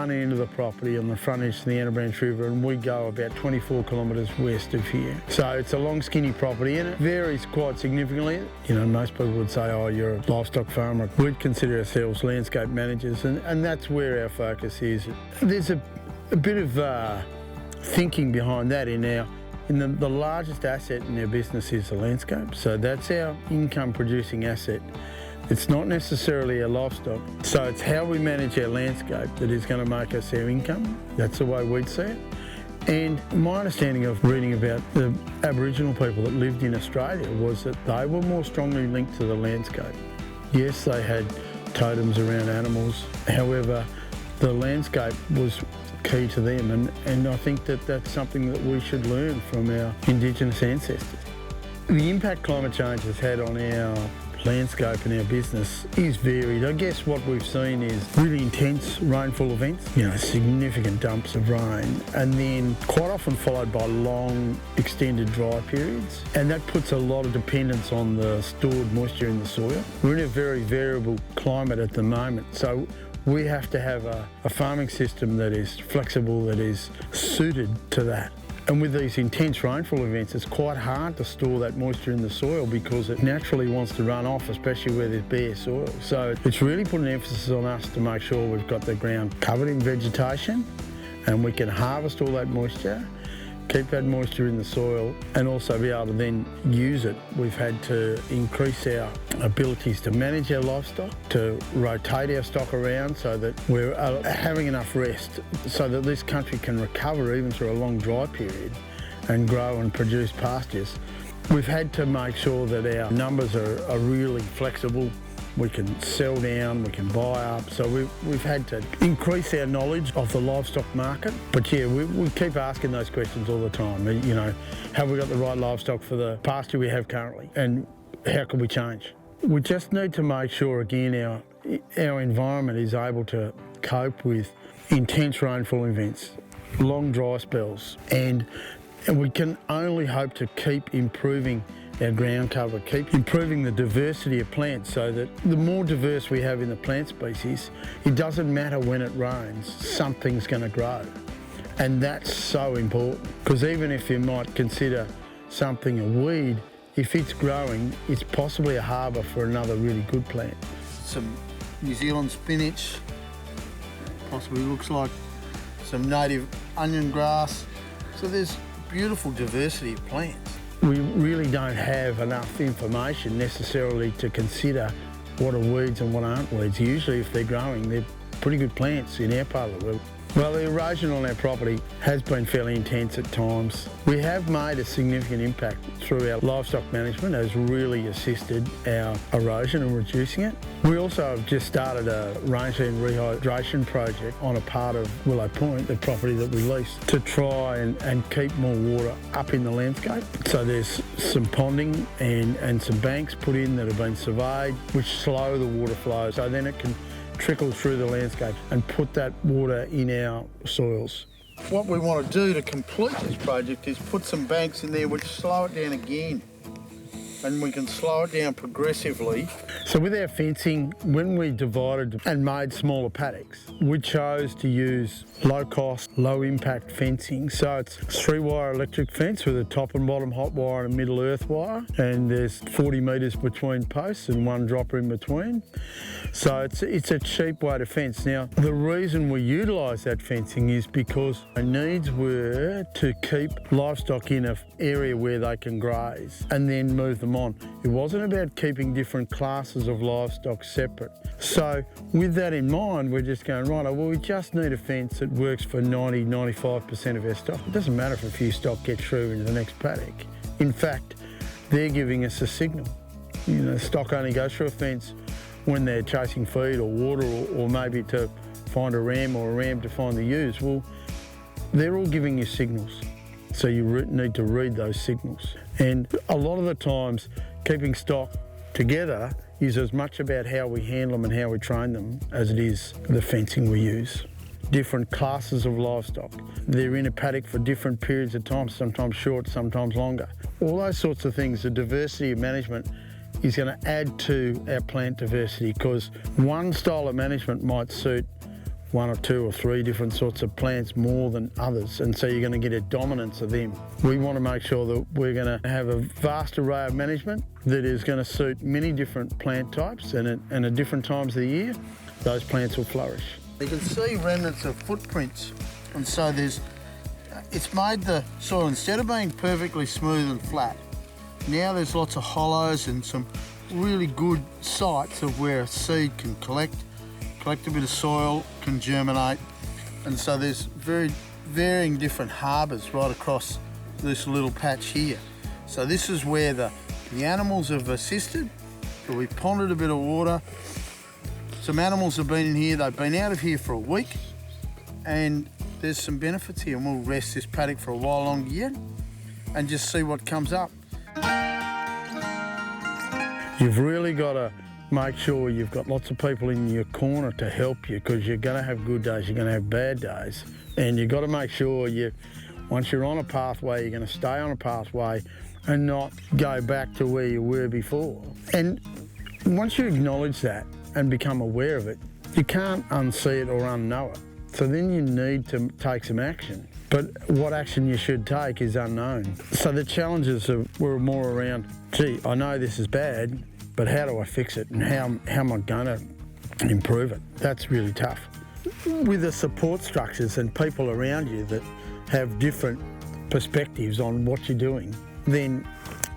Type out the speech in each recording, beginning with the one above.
one end of the property on the front edge of the Anabranch River, and we go about 24 kilometres west of here. So it's a long, skinny property, and it varies quite significantly. You know, most people would say, oh, you're a livestock farmer. We'd consider ourselves landscape managers, and that's where our focus is. There's a bit of thinking behind that in the largest asset in our business is the landscape. So that's our income producing asset. It's not necessarily our livestock. So it's how we manage our landscape that is going to make us our income. That's the way we'd see it. And my understanding of reading about the Aboriginal people that lived in Australia was that they were more strongly linked to the landscape. Yes, they had totems around animals. However, the landscape was key to them, and I think that that's something that we should learn from our Indigenous ancestors. The impact climate change has had on our landscape and our business is varied. I guess what we've seen is really intense rainfall events, you know, significant dumps of rain, and then quite often followed by long extended dry periods, and that puts a lot of dependence on the stored moisture in the soil. We're in a very variable climate at the moment, so we have to have a farming system that is flexible, that is suited to that. And with these intense rainfall events, it's quite hard to store that moisture in the soil because it naturally wants to run off, especially where there's bare soil. So it's really put an emphasis on us to make sure we've got the ground covered in vegetation and we can harvest all that moisture, keep that moisture in the soil, and also be able to then use it. We've had to increase our abilities to manage our livestock, to rotate our stock around so that we're having enough rest so that this country can recover even through a long dry period and grow and produce pastures. We've had to make sure that our numbers are really flexible. We can sell down, we can buy up, so we've had to increase our knowledge of the livestock market. But yeah, we keep asking those questions all the time. You know, have we got the right livestock for the pasture we have currently, and how can we change? We just need to make sure, again, our environment is able to cope with intense rainfall events, long dry spells, and we can only hope to keep improving our ground cover, keep improving the diversity of plants, so that the more diverse we have in the plant species, it doesn't matter when it rains, something's going to grow. And that's so important, because even if you might consider something a weed, if it's growing, it's possibly a harbour for another really good plant. Some New Zealand spinach, possibly looks like some native onion grass. So there's beautiful diversity of plants. We really don't have enough information necessarily to consider what are weeds and what aren't weeds. Usually if they're growing, they're pretty good plants in our part of the world. Well, the erosion on our property has been fairly intense at times. We have made a significant impact through our livestock management, has really assisted our erosion and reducing it. We also have just started a rainfall rehydration project on a part of Willow Point, the property that we lease, to try and keep more water up in the landscape. So there's some ponding and some banks put in that have been surveyed, which slow the water flow, so then it can trickle through the landscape and put that water in our soils. What we want to do to complete this project is put some banks in there which slow it down again, and we can slow it down progressively. So with our fencing, when we divided and made smaller paddocks, we chose to use low cost, low impact fencing. So it's 3-wire electric fence with a top and bottom hot wire and a middle earth wire, and there's 40 metres between posts and one dropper in between. So it's a cheap way to fence. Now, the reason we utilise that fencing is because our needs were to keep livestock in an area where they can graze and then move them on. It wasn't about keeping different classes of livestock separate. So with that in mind, we're just going, right, well, we just need a fence that works for 90-95% of our stock. It doesn't matter if a few stock get through into the next paddock. In fact, they're giving us a signal. You know, stock only goes through a fence when they're chasing feed or water, or maybe to find a ram or a ram to find the ewes. Well, they're all giving you signals. So you need to read those signals. And a lot of the times, keeping stock together is as much about how we handle them and how we train them as it is the fencing we use. Different classes of livestock. They're in a paddock for different periods of time, sometimes short, sometimes longer. All those sorts of things, the diversity of management is going to add to our plant diversity, because one style of management might suit one or two or three different sorts of plants more than others, and so you're going to get a dominance of them. We want to make sure that we're going to have a vast array of management that is going to suit many different plant types, and at different times of the year, those plants will flourish. You can see remnants of footprints, and so it's made the soil, instead of being perfectly smooth and flat, now there's lots of hollows and some really good sites of where a seed can collect a bit of soil, can germinate, and so there's very varying different harbours right across this little patch here. So this is where the animals have assisted. So we've ponded a bit of water. Some animals have been in here, they've been out of here for a week, and there's some benefits here, and we'll rest this paddock for a while longer yet and just see what comes up. You've really got to make sure you've got lots of people in your corner to help you, because you're going to have good days, you're going to have bad days, and you've got to make sure once you're on a pathway, you're going to stay on a pathway and not go back to where you were before. And once you acknowledge that and become aware of it, you can't unsee it or unknow it. So then you need to take some action. But what action you should take is unknown. So the challenges were more around, gee, I know this is bad, but how do I fix it, and how am I going to improve it? That's really tough. With the support structures and people around you that have different perspectives on what you're doing, then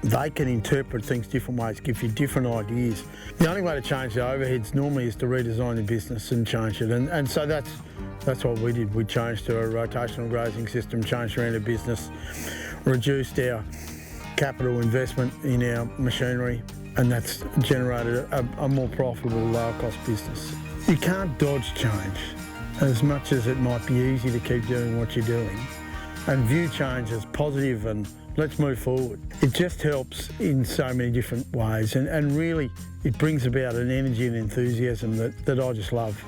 they can interpret things different ways, give you different ideas. The only way to change the overheads normally is to redesign the business and change it, and so that's what we did. We changed to a rotational grazing system, changed around the business, reduced our capital investment in our machinery, and that's generated a more profitable, lower cost business. You can't dodge change, as much as it might be easy to keep doing what you're doing, and view change as positive and let's move forward. It just helps in so many different ways, and really it brings about an energy and enthusiasm that I just love.